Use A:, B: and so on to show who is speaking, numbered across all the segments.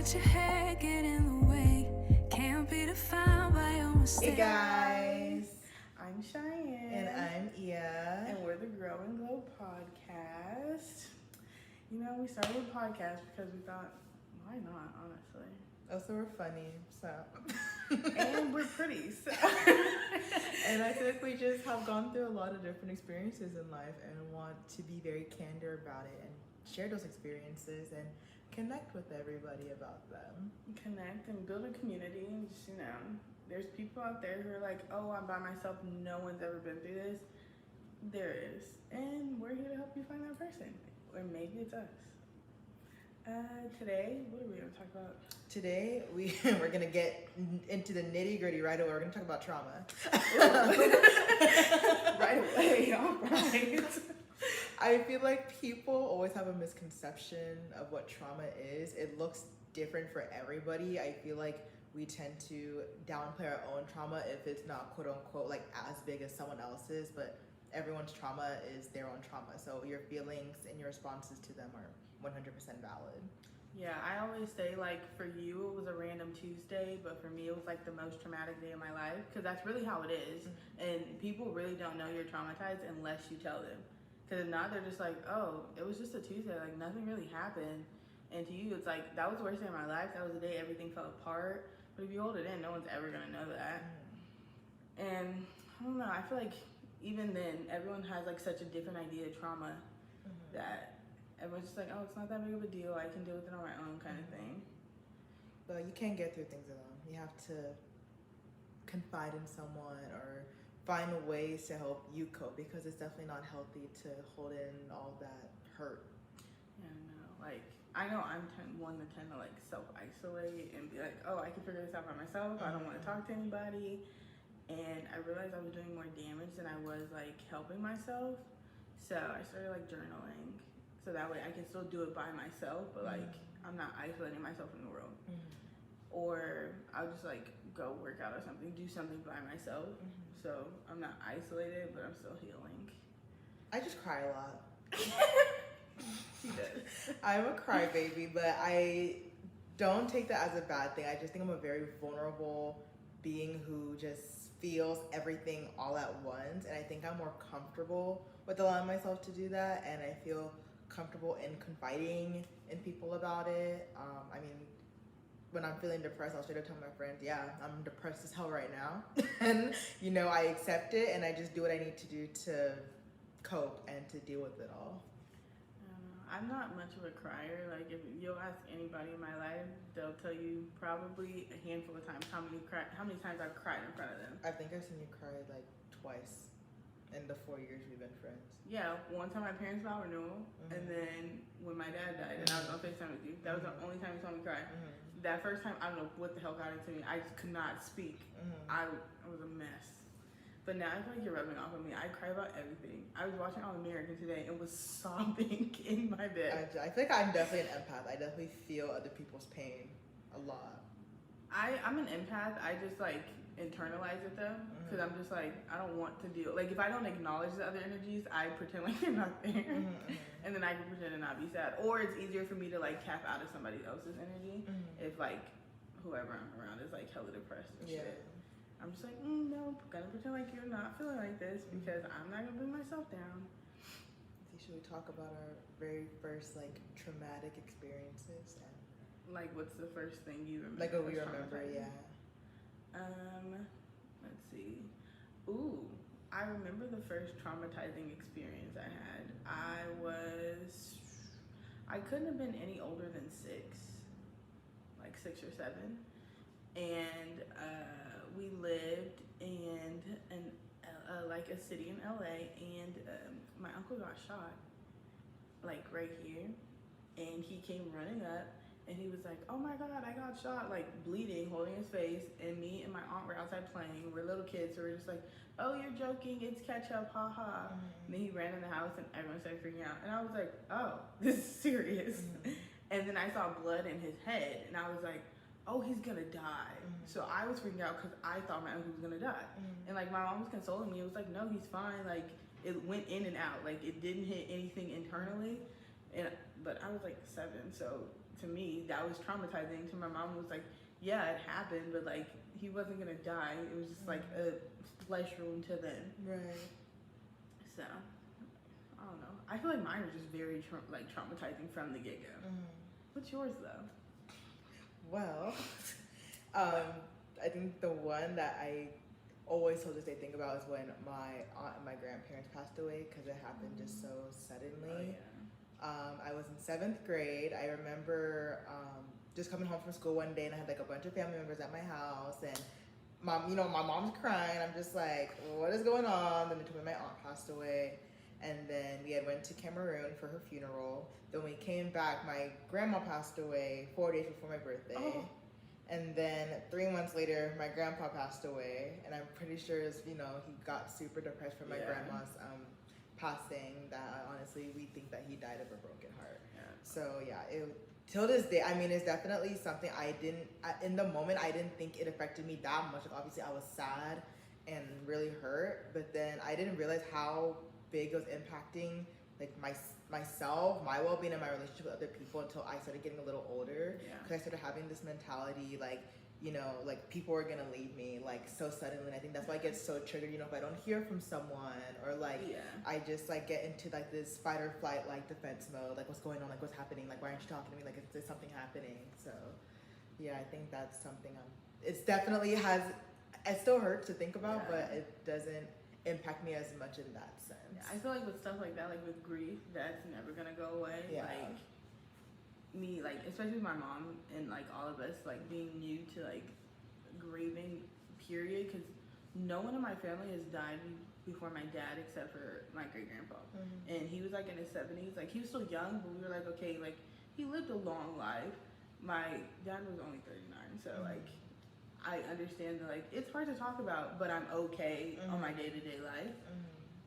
A: let your hair get in the way. Can't be defined by your mistakes.
B: Hey guys,
C: I'm Cheyenne.
B: and I'm Ia.
C: And we're the Grow and Glow podcast. You know, we started a podcast because we thought, why not, honestly?
B: Also, we're funny, so.
C: And we're pretty, so.
B: And I feel like we just have gone through a lot of different experiences in life and want to be very candid about it and share those experiences and connect with everybody about them.
C: Connect and build a community. And just, you know, there's people out there who are like, oh, I'm by myself. No one's ever been through this. There is. And we're here to help you find that person. Or maybe it's us. Today, what are we going to talk about?
B: Today, we're going to get into the nitty gritty right away. We're going to talk about trauma.
C: Right away, all right.
B: I feel like people always have a misconception of what trauma is. It looks different for everybody. I feel like we tend to downplay our own trauma if it's not quote unquote like as big as someone else's, but everyone's trauma is their own trauma. So your feelings and your responses to them are 100% valid.
C: Yeah, I always say, like, for you it was a random Tuesday, but for me it was like the most traumatic day of my life, because that's really how it is.
B: Mm-hmm.
C: And people really don't know you're traumatized unless you tell them, because if not, they're just like, oh, it was just a Tuesday, like nothing really happened. And to you it's like, that was the worst day of my life, that was the day everything fell apart. But if you hold it in, no one's ever gonna know that. And I don't know, I feel like even then everyone has like such a different idea of trauma, that everyone's just like, oh, it's not that big of a deal, I can deal with it on my own, kind of thing.
B: But you can't get through things alone. You have to confide in someone or find ways to help you cope, because it's definitely not healthy to hold in all that hurt.
C: Yeah, no, like, I know I'm one to tend to like self-isolate and be like, oh, I can figure this out by myself, I don't want to talk to anybody. And I realized I was doing more damage than I was like helping myself. So I started like journaling, so that way I can still do it by myself, but like I'm not isolating myself from the world. Or I'll just like go work out or something, do something by myself. So I'm not isolated, but I'm still healing.
B: I just cry a lot.
C: She does.
B: I'm a crybaby, but I don't take that as a bad thing. I just think I'm a very vulnerable being who just feels everything all at once, and I think I'm more comfortable with allowing myself to do that, and I feel comfortable in confiding in people about it. I mean, when I'm feeling depressed, I'll straight up tell my friends, yeah, I'm depressed as hell right now. And, you know, I accept it and I just do what I need to do to cope and to deal with it all.
C: I'm not much of a crier. Like, if you'll ask anybody in my life, they'll tell you probably a handful of times how many times I've cried in front of them.
B: I think I've seen you cry like twice in the 4 years we've been friends.
C: Yeah, one time my parents filed renewal, and then when my dad died, and I was on FaceTime with you, that was the only time you saw me cry. That first time, I don't know what the hell got into me. I just could not speak. I was a mess. But now I feel like you're rubbing off on me. I cry about everything. I was watching All American today and was sobbing in my bed.
B: I think I'm definitely an empath. I definitely feel other people's pain a lot.
C: I'm an empath. I just like internalize it though, because I'm just like, I don't want to deal. Like, if I don't acknowledge the other energies, I pretend like they're not there, and then I can pretend to not be sad. Or it's easier for me to like tap out of somebody else's energy if like whoever I'm around is like hella depressed and shit. I'm just like, no, gonna pretend like you're not feeling like this, because I'm not gonna bring myself down.
B: Should we talk about our very first like traumatic experiences?
C: Like, what's the first thing you remember?
B: Like what we remember, yeah.
C: Let's see. Ooh, I remember the first traumatizing experience I had. I couldn't have been any older than 6, like 6 or 7, and we lived in like a city in LA, and my uncle got shot, like right here, and he came running up, and he was like, oh my God, I got shot, like bleeding, holding his face, and me and my aunt were outside playing. We're little kids, so we're just like, oh, you're joking, it's ketchup, haha. And then he ran in the house and everyone started freaking out, and I was like, oh, this is serious. And then I saw blood in his head, and I was like, oh, he's gonna die. So I was freaking out because I thought my uncle was gonna die. And like my mom was consoling me. It was like, no, he's fine. Like, it went in and out. Like, it didn't hit anything internally. But I was like 7, so to me, that was traumatizing. To my mom, it was like, yeah, it happened, but like he wasn't gonna die. It was just like a flesh wound to them.
B: Right.
C: So I don't know. I feel like mine are just very traumatizing from the get go. What's yours though?
B: Well, I think the one that I always till this day think about is when my aunt and my grandparents passed away, because it happened just so suddenly. I was in 7th grade. I remember just coming home from school one day, and I had like a bunch of family members at my house, and my mom's crying. I'm just like, what is going on? Then they told me my aunt passed away, and then we had went to Cameroon for her funeral. Then when we came back, my grandma passed away 4 days before my birthday.
C: Oh.
B: And then 3 months later, my grandpa passed away, and I'm pretty sure he got super depressed from my grandma's passing. That honestly, we think that he died of a broken heart.
C: Yeah.
B: So yeah, till this day, I mean, it's definitely something in the moment, I didn't think it affected me that much. Like, obviously, I was sad and really hurt, but then I didn't realize how big it was impacting like myself, my well-being, and my relationship with other people until I started getting a little older. Because I started having this mentality like, like people are gonna leave me like so suddenly. And I think that's why I get so triggered, if I don't hear from someone, or like I just like get into like this fight or flight like defense mode, like what's going on, like what's happening, like why aren't you talking to me, like is there something happening? So yeah, I think that's something it's definitely it still hurts to think about, but it doesn't impact me as much in that sense.
C: I feel like with stuff like that, like with grief, that's never gonna go away. Like me, like especially with my mom and like all of us, like being new to like grieving, period, because no one in my family has died before my dad except for my great grandpa, and he was like in his 70s. Like he was still young, but we were like, okay, like he lived a long life. My dad was only 39, so like I understand that like it's hard to talk about, but I'm okay on my day-to-day life.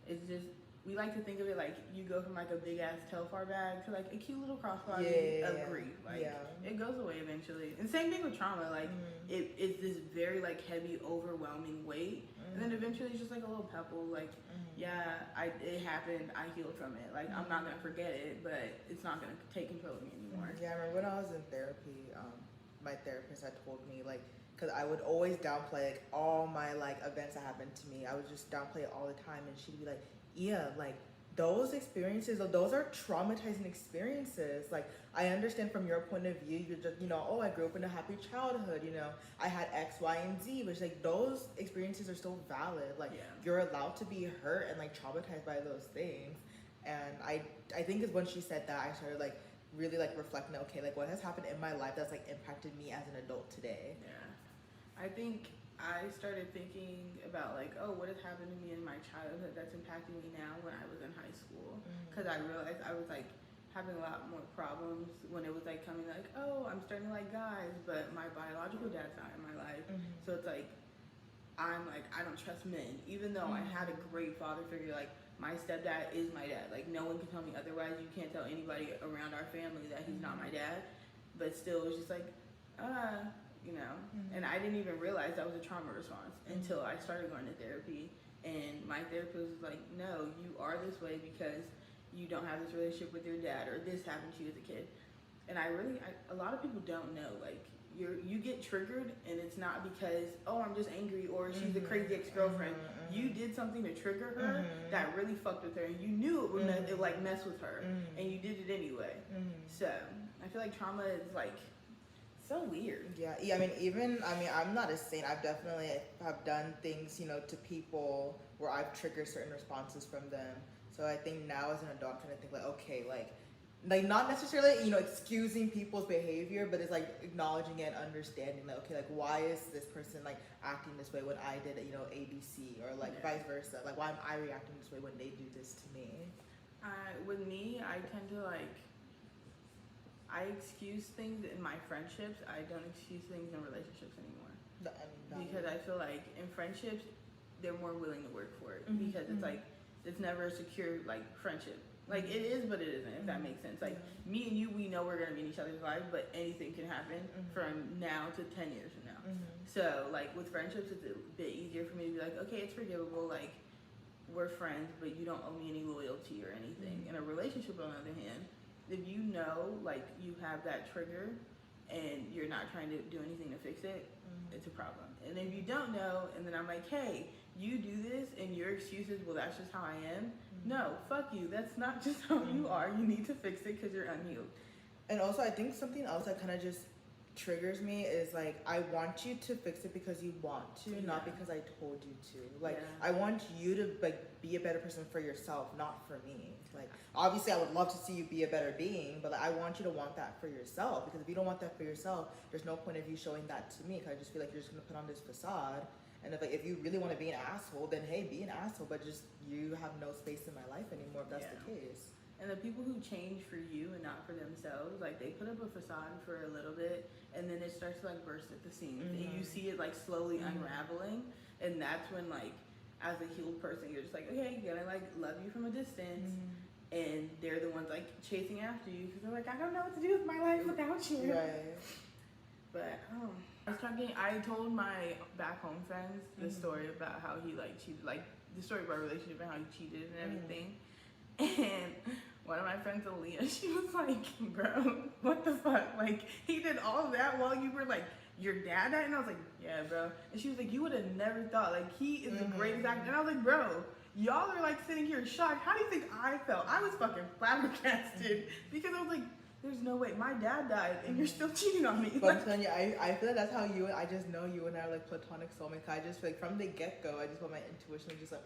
C: It's just, we like to think of it like you go from like a big ass Telfar bag to like a cute little crossbody of grief. Like it goes away eventually. And same thing with trauma. Like it's this very like heavy, overwhelming weight, and then eventually it's just like a little pebble. Like it happened. I healed from it. Like I'm not gonna forget it, but it's not gonna take control of me anymore.
B: Yeah, I remember when I was in therapy, my therapist had told me like, because I would always downplay like all my like events that happened to me. I would just downplay it all the time, and she'd be like, yeah, like those experiences, those are traumatizing experiences. Like I understand from your point of view, you're just, oh, I grew up in a happy childhood, I had X, Y, and Z, but like those experiences are still valid. Like you're allowed to be hurt and like traumatized by those things. And I think is when she said that, I started like really like reflecting, okay, like what has happened in my life that's like impacted me as an adult today.
C: I think I started thinking about like, oh, what has happened to me in my childhood that's impacting me now when I was in high school, because I realized I was like having a lot more problems when it was like coming like, oh, I'm starting to like guys, but my biological dad's not in my life. So it's like I'm like, I don't trust men, even though I had a great father figure. Like my stepdad is my dad. Like no one can tell me otherwise. You can't tell anybody around our family that he's not my dad. But still, it's just like and I didn't even realize that was a trauma response until I started going to therapy, and my therapist was like, no, you are this way because you don't have this relationship with your dad, or this happened to you as a kid. And a lot of people don't know, like you get triggered, and it's not because, oh, I'm just angry, or she's a crazy ex-girlfriend. You did something to trigger her that really fucked with her, and you knew it would mess with her, and you did it anyway. So I feel like trauma is like so weird. Yeah,
B: I mean, I'm not a saint. I've definitely have done things, to people where I've triggered certain responses from them. So I think now as an adult, I'm trying to think like, okay, like not necessarily, excusing people's behavior, but it's like acknowledging it and understanding that, okay, like why is this person like acting this way when I did, ABC, or like vice versa. Like why am I reacting this way when they do this to me?
C: With me, I tend to I excuse things in my friendships. I don't excuse things in relationships anymore. Because I feel like in friendships, they're more willing to work for it. Because it's like, it's never a secure like friendship. Like it is, but it isn't, if that makes sense. Like me and you, we know we're gonna be in each other's lives, but anything can happen from now to 10 years from now. So like with friendships, it's a bit easier for me to be like, okay, it's forgivable. Like we're friends, but you don't owe me any loyalty or anything. In a relationship, on the other hand, if you know, like, you have that trigger and you're not trying to do anything to fix it, it's a problem. And if you don't know, and then I'm like, hey, you do this, and your excuse is, well, that's just how I am. No, fuck you. That's not just how you are. You need to fix it because you're unhealed.
B: And also, I think something else that kind of just triggers me is like, I want you to fix it because you want to, not because I told you to. Like, I want you to like be a better person for yourself, not for me. Like, obviously, I would love to see you be a better being, but like, I want you to want that for yourself. Because if you don't want that for yourself, there's no point of you showing that to me. Because I just feel like you're just gonna put on this facade. And if you really want to be an asshole, then hey, be an asshole. But just you have no space in my life anymore if that's the case.
C: And the people who change for you and not for themselves, like, they put up a facade for a little bit, and then it starts to like burst at the seams, and you see it like slowly unraveling, and that's when, like, as a healed person, you're just like, okay, you gotta like love you from a distance, and they're the ones like chasing after you because they're like, I don't know what to do with my life without you.
B: Right.
C: But I told my back home friends the story about how he like cheated, like the story of our relationship and how he cheated and everything. And one of my friends, Aaliyah, she was like, bro, what the fuck? Like, he did all of that while you were like, your dad died? And I was like, yeah, bro. And she was like, you would have never thought. Like, he is the greatest actor. And I was like, bro, y'all are like sitting here shocked. How do you think I felt? I was fucking flabbergasted because I was like, there's no way. My dad died and you're still cheating on me.
B: But I'm telling you, I feel like that's how I just know you and I are like platonic soulmates. I just feel like from the get-go, I just want my intuition was just like,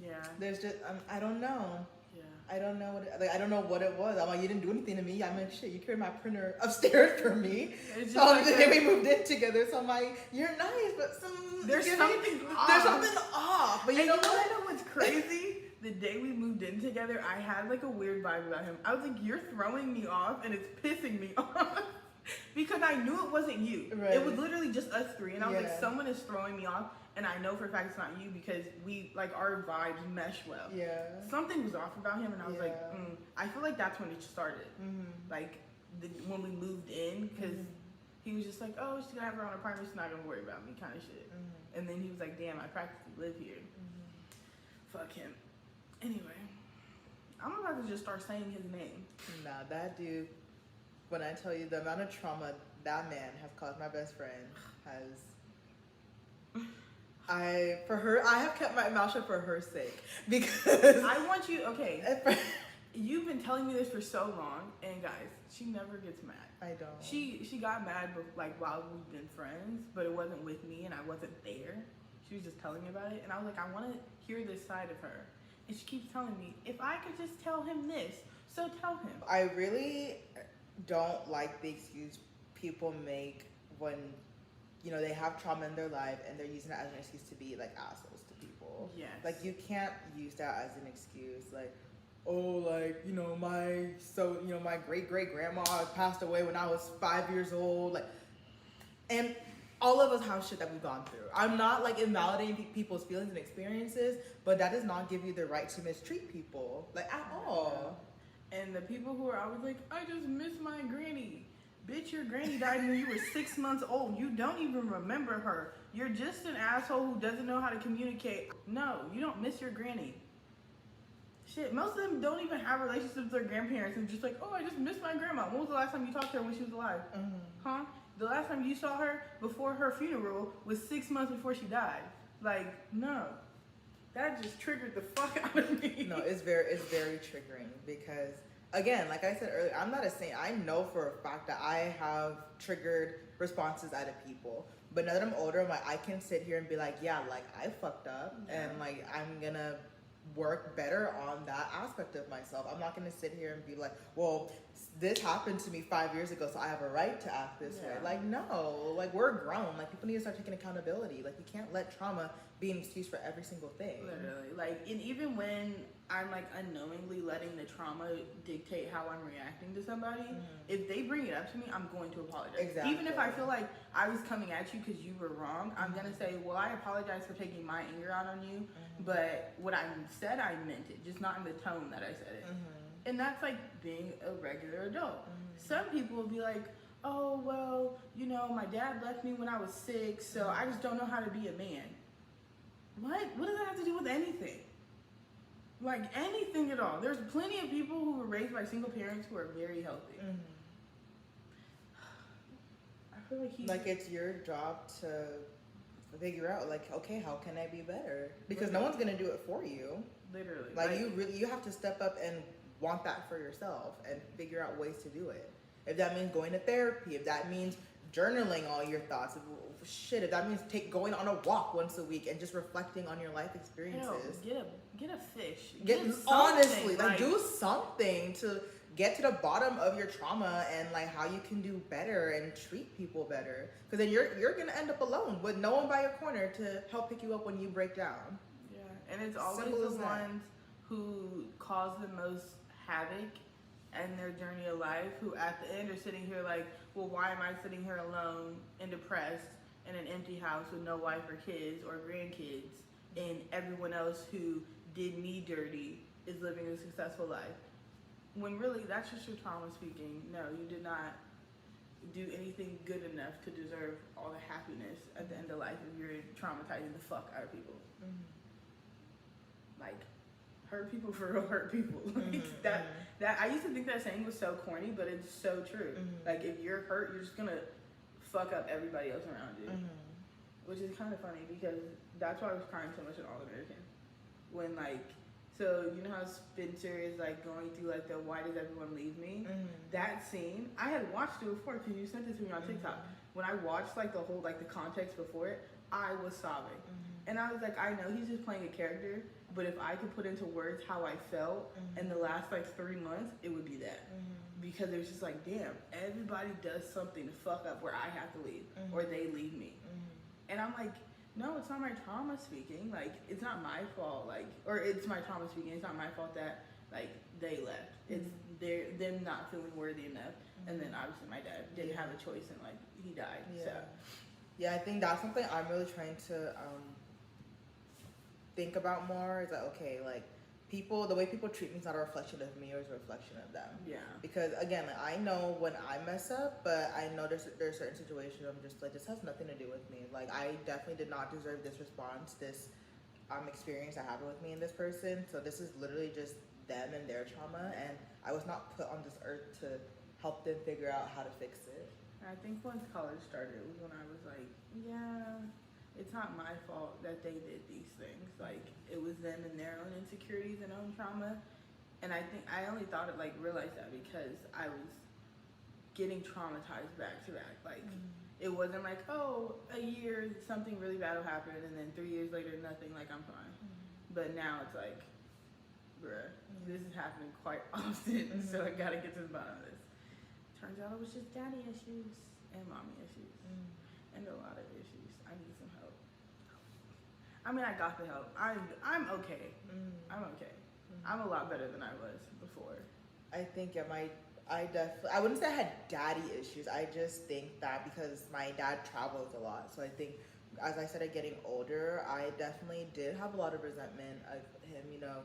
C: yeah.
B: There's just, I don't know.
C: Yeah.
B: I don't know I don't know what it was. I'm like, you didn't do anything to me. I'm like, shit, you carried my printer upstairs for me.
C: It's
B: So
C: like
B: then we moved in together. So I'm like, you're nice, but
C: there's something off.
B: There's something off. But you know what?
C: I know what's crazy? The day we moved in together, I had like a weird vibe about him. I was like, you're throwing me off and it's pissing me off. Because I knew it wasn't you.
B: Right.
C: It was literally just us three. And I was like, someone is throwing me off. And I know for a fact it's not you because we, like, our vibes mesh well.
B: Yeah.
C: Something was off about him. And I was like, I feel like that's when it started. Like, when we moved in, because he was just like, oh, she's going to have her own apartment. She's not going to worry about me kind of shit. And then he was like, damn, I practically live here. Fuck him. Anyway, I'm about to just start saying his name. Nah,
B: that dude, when I tell you the amount of trauma that man has caused my best friend I have kept my mouth shut for her sake. Because
C: I want you, you've been telling me this for so long, and guys, she never gets mad.
B: I don't.
C: She got mad, like, while we've been friends, but it wasn't with me, and I wasn't there. She was just telling me about it, and I was like, I want to hear this side of her. And she keeps telling me, if I could just tell him this, so tell him.
B: I really don't like the excuse people make when, you know, they have trauma in their life and they're using it as an excuse to be like assholes to people.
C: Yes.
B: Like, you can't use that as an excuse. Like, oh, like, you know, my great-great-grandma passed away when I was 5 years old. Like, and all of us have shit that we've gone through. I'm not like invalidating people's feelings and experiences, but that does not give you the right to mistreat people, like, at all.
C: And the people who are always like, I just miss my granny. Bitch, your granny died when you were 6 months old. You don't even remember her. You're just an asshole who doesn't know how to communicate. No, you don't miss your granny. Shit, most of them don't even have relationships with their grandparents and just like, oh, I just miss my grandma. When was the last time you talked to her when she was alive? Huh? The last time you saw her before her funeral was 6 months before she died. Like, no. That just triggered the fuck out of me.
B: No, it's very triggering because, again, like I said earlier, I'm not a saint. I know for a fact that I have triggered responses out of people. But now that I'm older, I'm like, I can sit here and be like, yeah, like, I fucked up. And, like, I'm gonna work better on that aspect of myself. I'm not gonna sit here and be like, well, this happened to me 5 years ago, so I have a right to act this way. Like, no, like, we're grown. Like, people need to start taking accountability. Like, you can't let trauma be an excuse for every single thing.
C: Literally. Like, and even when I'm like unknowingly letting the trauma dictate how I'm reacting to somebody, if they bring it up to me, I'm going to apologize.
B: Exactly.
C: Even if I feel like I was coming at you because you were wrong, I'm gonna say, well, I apologize for taking my anger out on you, but what I said, I meant it, just not in the tone that I said it. And that's like being a regular adult. Some people will be like, oh, well, you know, my dad left me when I was 6, so I just don't know how to be a man. What? What does that have to do with anything? Like anything at all. There's plenty of people who were raised by single parents who are very healthy. I feel like
B: Like it's your job to figure out, like, okay, how can I be better? Because no one's gonna do it for you.
C: Literally.
B: Like you have to step up and want that for yourself and figure out ways to do it. If that means going to therapy, if that means journaling all your thoughts, if that means going on a walk once a week and just reflecting on your life experiences.
C: Hell, get a fish.
B: Honestly, like do something to get to the bottom of your trauma and like how you can do better and treat people better. Because then you're gonna end up alone with no one by your corner to help pick you up when you break down.
C: Yeah, and it's always
B: Simple
C: the
B: as that.
C: ones who cause the most havoc in their journey of life who at the end are sitting here like, well, why am I sitting here alone and depressed in an empty house with no wife or kids or grandkids, and everyone else who did me dirty is living a successful life? When really that's just your trauma speaking. No, you did not do anything good enough to deserve all the happiness at the end of life if you're traumatizing the fuck out of people. Like, hurt people for real hurt people. Like that I used to think that saying was so corny, but it's so true. Like if you're hurt, you're just gonna fuck up everybody else around you. Which is kind of funny because that's why I was crying so much in All American. When like, so you know how Spencer is like going through like the why does everyone leave me? That scene, I had watched it before because you sent it to me on TikTok. When I watched like the whole like the context before it, I was sobbing. And I was like, I know he's just playing a character, but if I could put into words how I felt in the last like 3 months, it would be that. Because it was just like, damn, everybody does something to fuck up where I have to leave or they leave me. And I'm like, no, it's not my trauma speaking. Like, it's not my fault. Like, or it's my trauma speaking. It's not my fault that like they left. It's them not feeling worthy enough. And then obviously my dad didn't have a choice and like he died. So
B: yeah, I think that's something I'm really trying to think about more. Is that okay? Like people, the way people treat me is not a reflection of me, or it's a reflection of them.
C: Yeah.
B: Because again, like, I know when I mess up, but I know there's certain situations where I'm just like, this has nothing to do with me. Like I definitely did not deserve this response, this experience that happened with me and this person. So this is literally just them and their trauma, and I was not put on this earth to help them figure out how to fix it.
C: I think once college started was when I was like, yeah, it's not my fault that they did these things. Like it was them and their own insecurities and own trauma. And I think I only thought it like realized that because I was getting traumatized back to back. Like it wasn't like, oh, a year something really bad will happen and then 3 years later nothing, like I'm fine. But now it's like, bruh, this is happening quite often, so I gotta get to the bottom of this. Turns out it was just daddy issues and mommy issues and a lot of issues. I need some help. I mean, I got the help. I'm okay. I'm okay. I'm a lot better than I was before.
B: I think I wouldn't say I had daddy issues. I just think that because my dad travels a lot, so I think as I started getting older, I definitely did have a lot of resentment of him, you know,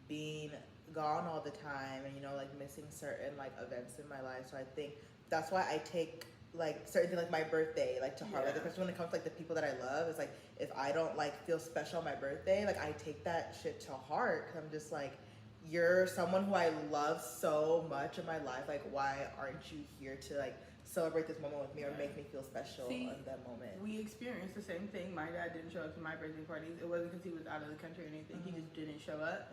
B: being gone all the time and, you know, like missing certain like events in my life. So I think that's why I take like certain things like my birthday like to heart. Like especially when it comes to like the people that I love, it's like if I don't like feel special on my birthday, like I take that shit to heart because I'm just like, you're someone who I love so much in my life. Like why aren't you here to like celebrate this moment with me or make me feel special in that moment?
C: We experienced the same thing. My dad didn't show up to my birthday parties. It wasn't because he was out of the country or anything. He just didn't show up.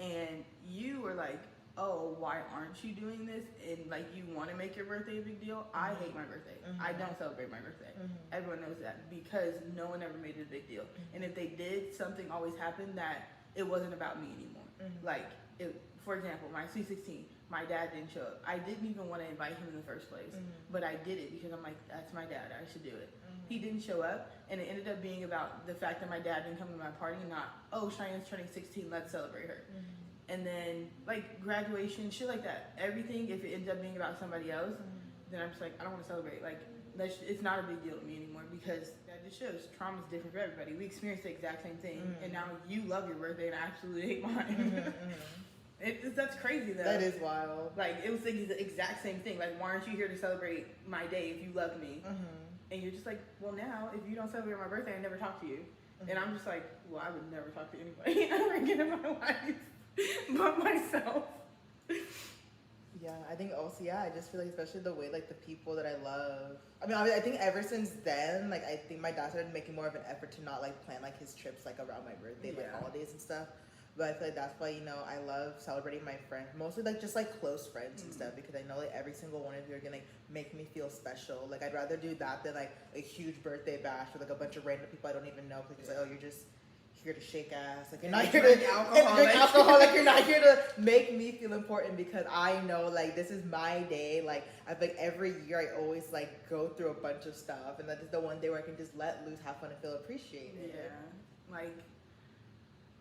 C: And you were like, oh, why aren't you doing this? And like you want to make your birthday a big deal. I hate my birthday. I don't celebrate my birthday. Everyone knows that because no one ever made it a big deal. And if they did, something always happened that it wasn't about me anymore. Like, for example, my sweet 16, my dad didn't show up. I didn't even want to invite him in the first place, but I did it because I'm like, that's my dad. I should do it. He didn't show up, and it ended up being about the fact that my dad didn't come to my party, not, oh, Cheyenne's turning 16, let's celebrate her. And then, like, graduation, shit like that. Everything, if it ends up being about somebody else, then I'm just like, I don't want to celebrate. Like, it's not a big deal to me anymore because that just shows trauma's different for everybody. We experienced the exact same thing, and now you love your birthday, and I absolutely hate mine. That's crazy though.
B: That is wild.
C: Like it was like the exact same thing. Like why aren't you here to celebrate my day if you love me? And you're just like, well now if you don't celebrate my birthday, I never talk to you. And I'm just like, well I would never talk to anybody ever again in my life. but myself.
B: Yeah, I think also, yeah, I just feel like, especially the way, like, the people that I love. I mean, I think ever since then, like, I think my dad started making more of an effort to not, like, plan, like, his trips, like, around my birthday, like,
C: Yeah.
B: holidays and stuff. But I feel like that's why, you know, I love celebrating my friends, mostly, like, just, like, close friends and stuff, because I know, like, every single one of you are gonna, like, make me feel special. Like, I'd rather do that than, like, a huge birthday bash with, like, a bunch of random people I don't even know, because it's like, oh, you're just here to shake ass. Like, you're not here to drink alcohol. Like, you're not here to make me feel important, because I know, like, this is my day. Like, I feel like every year I always, like, go through a bunch of stuff, and that is the one day where I can just let loose, have fun, and feel appreciated.
C: Yeah. Like,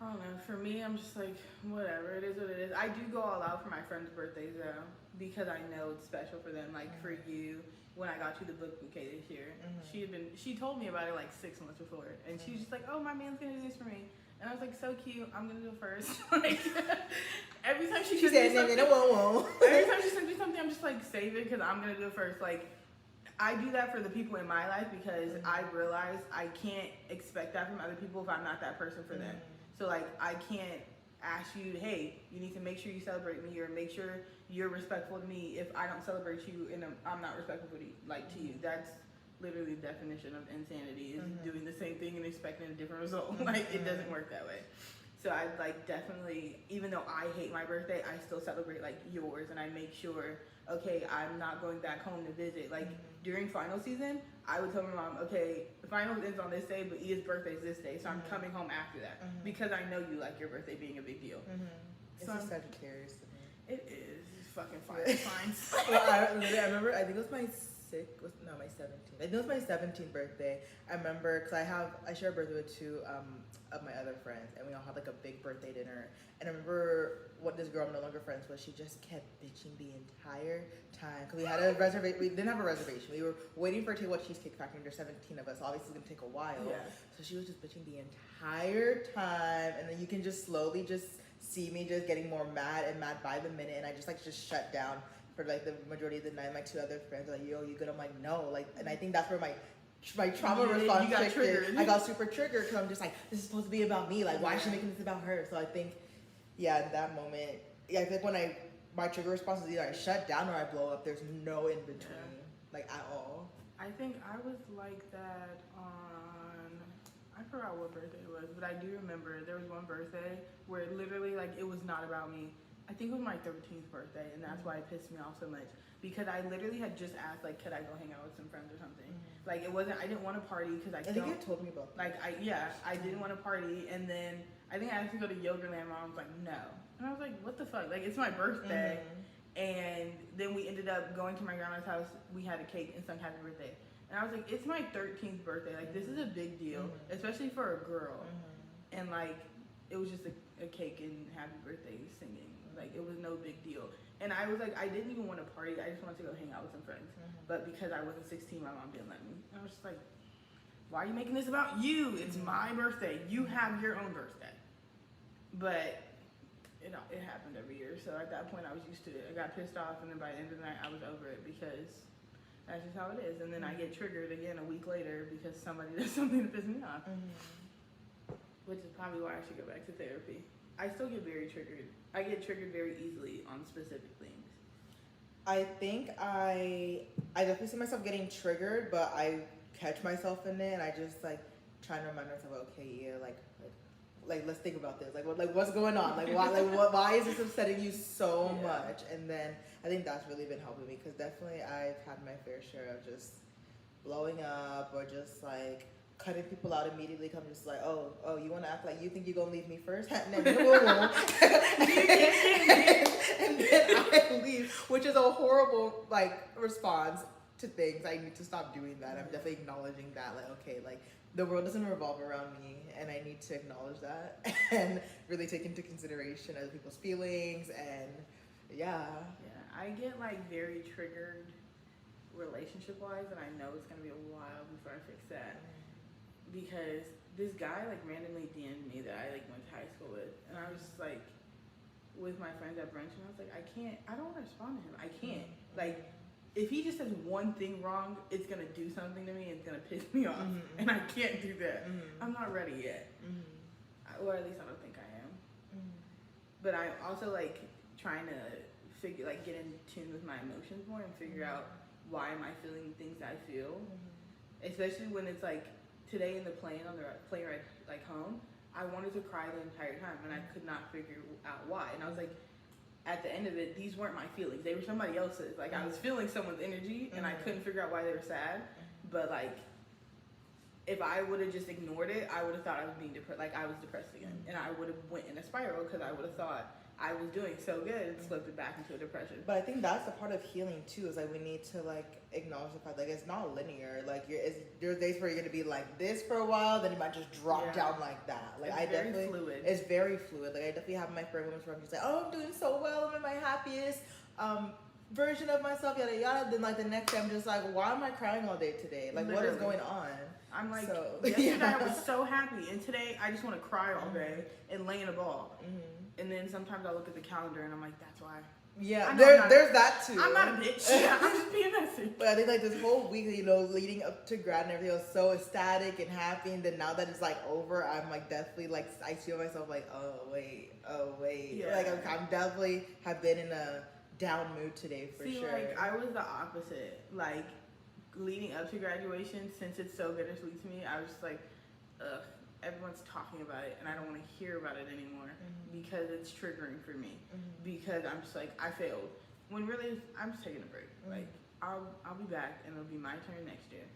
C: I don't know. For me, I'm just like, whatever. It is what it is. I do go all out for my friends' birthdays, though, because I know it's special for them. Like, for you, when I got you the book bouquet this year, she told me about it like 6 months before, and she was just like, oh, my man's gonna do this for me, and I was like, so cute, I'm gonna do it first. Like, every time she sends me something, every time she sends me something, I'm just like, save it, because I'm gonna do it first. Like, I do that for the people in my life, because I realize I can't expect that from other people if I'm not that person for them. So, like, I can't ask you, hey, you need to make sure you celebrate me, or make sure you're respectful to me if I don't celebrate you and I'm not respectful to you, like, to you. That's literally the definition of insanity, is doing the same thing and expecting a different result. Like, it doesn't work that way. So I, like, definitely, even though I hate my birthday, I still celebrate, like, yours, and I make sure, okay, I'm not going back home to visit. Like, during final season, I would tell my mom, okay, the finals ends on this day, but Ia's birthday is this day, so I'm coming home after that, because I know you like your birthday being a big deal.
B: It's
C: So
B: a Sagittarius to me.
C: It is. It's fucking fire signs.
B: Well, I remember, I think it was my 17th. I think it was my 17th birthday. I remember, because I share a birthday with two of my other friends, and we all had, like, a big birthday dinner. And I remember what this girl I'm no longer friends with, she just kept bitching the entire time, because we had a reservation. We didn't have a reservation. We were waiting for a table at Cheesecake Factory, and there's 17 of us. Obviously, it's gonna take a while.
C: Yeah.
B: So she was just bitching the entire time, and then you can just slowly just see me just getting more mad and mad by the minute, and I just shut down for, like, the majority of the night. My two other friends are like, yo, you good? I'm like, no. Like, and I think that's where my trauma response
C: you got
B: kicked in.
C: triggered.
B: I got super triggered, because I'm just like, this is supposed to be about me. Like, why is she making this about her? So I think, yeah, in that moment, I think when my trigger response is either I shut down or I blow up. There's no in between, like, at all.
C: I think I was like that on, I forgot what birthday it was, but I do remember there was one birthday where literally, like, it was not about me. I think it was my 13th birthday, and that's why it pissed me off so much, because I literally had just asked, like, could I go hang out with some friends or something? Like, it wasn't, I didn't want to party, because I
B: think you told me about that.
C: Like, I didn't want to party, and then I think I asked to go to Yogurtland, and Mom was like, no. And I was like, what the fuck? Like, it's my birthday. And then we ended up going to my grandma's house. We had a cake and sung happy birthday. And I was like, it's my 13th birthday. Like, this is a big deal, especially for a girl. And, like, it was just a cake and happy birthday singing. Like, it was no big deal. And I was like, I didn't even want to party. I just wanted to go hang out with some friends. But because I wasn't 16, my mom didn't let me. And I was just like, why are you making this about you? It's my birthday. You have your own birthday. But it happened every year. So at that point, I was used to it. I got pissed off, and then by the end of the night, I was over it, because that's just how it is. And then I get triggered again a week later because somebody does something to piss me off. Which is probably why I should go back to therapy. I still get very triggered. I get triggered very easily on specific things.
B: I think I definitely see myself getting triggered, but I catch myself in it, and I just, like, trying to remind myself, okay, yeah, like let's think about this. Like, what's going on? Like, why is this upsetting you so much? And then I think that's really been helping me, because definitely I've had my fair share of just blowing up, or just, like, cutting people out immediately. I'm just like, oh, you want to act like you think you're gonna leave me first? And then I leave, which is a horrible, like, response to things. I need to stop doing that. I'm definitely acknowledging that, like, okay, like, the world doesn't revolve around me, and I need to acknowledge that and really take into consideration other people's feelings. And
C: I get, like, very triggered relationship wise, and I know it's gonna be a while before I fix that, because this guy, like, randomly DM'd me that I, like, went to high school with, and I was just, like, with my friends at brunch, and I was like, I don't want to respond to him. I can't. Like, if he just says one thing wrong, it's gonna do something to me, and it's gonna piss me off, and I can't do that. I'm not ready yet, or at least I don't think I am. but I'm also like trying to figure, like, get in tune with my emotions more and figure out why am I feeling things I feel, especially when it's like today in the plane on the plane ride like home, I wanted to cry the entire time and I could not figure out why, and I was like, at the end of it, these weren't my feelings, they were somebody else's. Like, I was feeling someone's energy and I couldn't figure out why they were sad, but like, if I would have just ignored it, I would have thought I was being depressed, like I was depressed again, and I would have went in a spiral because I would have thought I was doing so good and slipped it back into a depression.
B: But I think that's a part of healing too. Is like we need to like acknowledge the fact like it's not linear. Like there's days where you're gonna be like this for a while, then you might just drop down like that. Like
C: it's very fluid.
B: It's very fluid. Like I definitely have my favorite moments where I'm just like, oh, I'm doing so well. I'm in my happiest version of myself. Yada yada. Then like the next day, I'm just like, why am I crying all day today? Like what is going on?
C: I'm like,
B: so,
C: yesterday I was so happy, and today I just want to cry all day and lay in a ball. And then sometimes I look at the calendar and I'm like, that's why.
B: Yeah, there's that too.
C: I'm not a bitch. I'm just being messy.
B: But I think like this whole week, you know, leading up to grad and everything, I was so ecstatic and happy. And then now that it's like over, I'm like definitely like I feel myself like, oh wait.
C: Yeah.
B: Like I'm definitely have been in a down mood today for sure.
C: Like I was the opposite. Like leading up to graduation, since it's so bittersweet to me, I was just like, ugh. Everyone's talking about it and I don't want to hear about it anymore because it's triggering for me, because I'm just like, I failed, when really I'm just taking a break. Like I'll be back and it'll be my turn next year.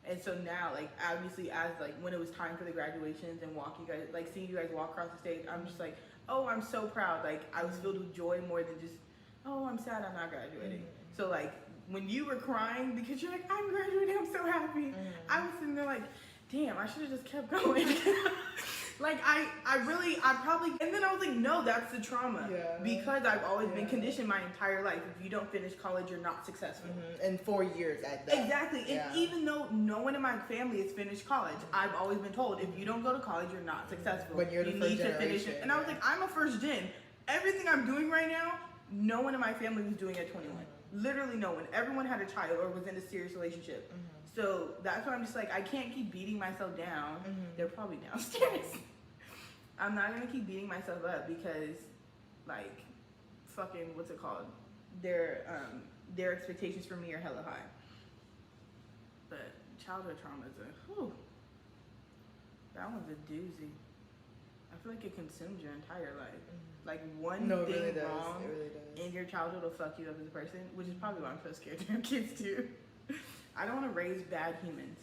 C: And so now, like, obviously as like when it was time for the graduations and seeing you guys walk across the stage, I'm just like, oh, I'm so proud. Like I was filled with joy more than just, oh, I'm sad I'm not graduating. So like when you were crying because you're like, I'm graduating, I'm so happy, I was sitting there like, damn, I should have just kept going. Like I probably, and then I was like, no, that's the trauma. Because I've always been conditioned my entire life. If you don't finish college, you're not successful.
B: And 4 years at that.
C: Exactly. And even though no one in my family has finished college, I've always been told, if you don't go to college, you're not successful.
B: When you're the first generation.
C: Finish it. And I was like, I'm a first gen. Everything I'm doing right now, no one in my family was doing at 21. Literally no one. Everyone had a child or was in a serious relationship. So that's why I'm just like, I can't keep beating myself down. They're probably downstairs. I'm not gonna keep beating myself up because, like, fucking, what's it called? Their expectations for me are hella high. But childhood trauma is that one's a doozy. I feel like it consumes your entire life. Like one thing wrong in your childhood will fuck you up as a person, which is probably why I'm so scared to have kids too. I don't want to raise bad humans.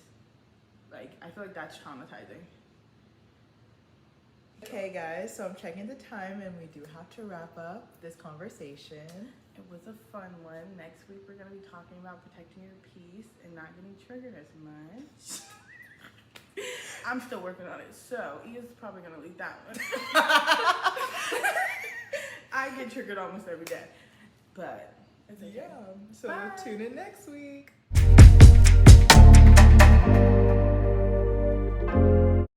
C: Like, I feel like that's traumatizing.
B: Okay, guys, so I'm checking the time and we do have to wrap up this conversation.
C: It was a fun one. Next week, we're going to be talking about protecting your peace and not getting triggered as much. I'm still working on it, so Ian's probably going to leave that one. I get triggered almost every day. But, it's okay.
B: So tune in next week.